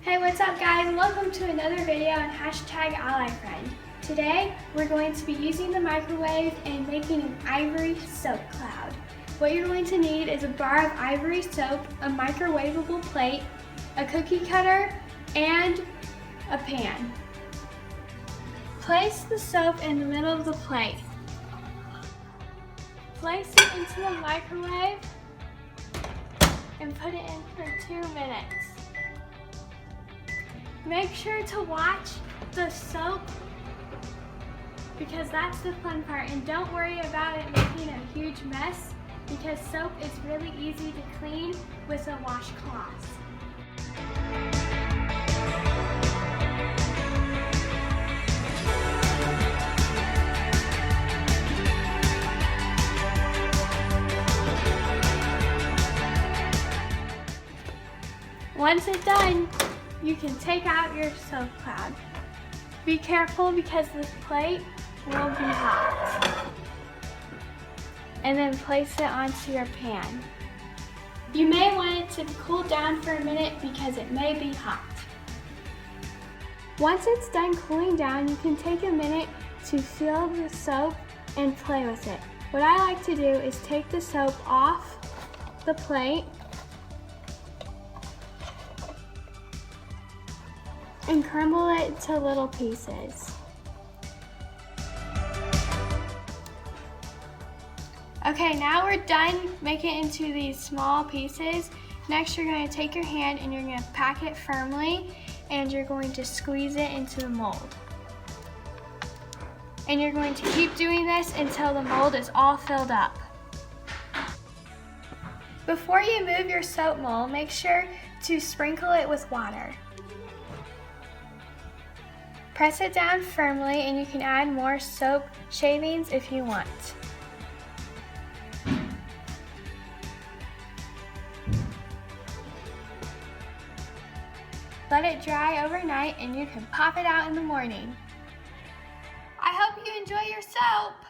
Hey, what's up guys? Welcome to another video on #ALLYFRIEND. Today, we're going to be using the microwave and making an ivory soap cloud. What you're going to need is a bar of ivory soap, a microwavable plate, a cookie cutter, and a pan. Place the soap in the middle of the plate. Place it into the microwave and put it in for 2 minutes. Make sure to watch the soap because that's the fun part, and don't worry about it making a huge mess because soap is really easy to clean with a washcloth. Once it's done, you can take out your soap cloud. Be careful because this plate will be hot. And then place it onto your pan. You may want it to cool down for a minute because it may be hot. Once it's done cooling down, you can take a minute to feel the soap and play with it. What I like to do is take the soap off the plate and crumble it to little pieces. Okay, now we're done making it into these small pieces. Next, you're going to take your hand and you're going to pack it firmly and you're going to squeeze it into the mold. And you're going to keep doing this until the mold is all filled up. Before you move your soap mold, make sure to sprinkle it with water. Press it down firmly and you can add more soap shavings if you want. Let it dry overnight and you can pop it out in the morning. I hope you enjoy your soap!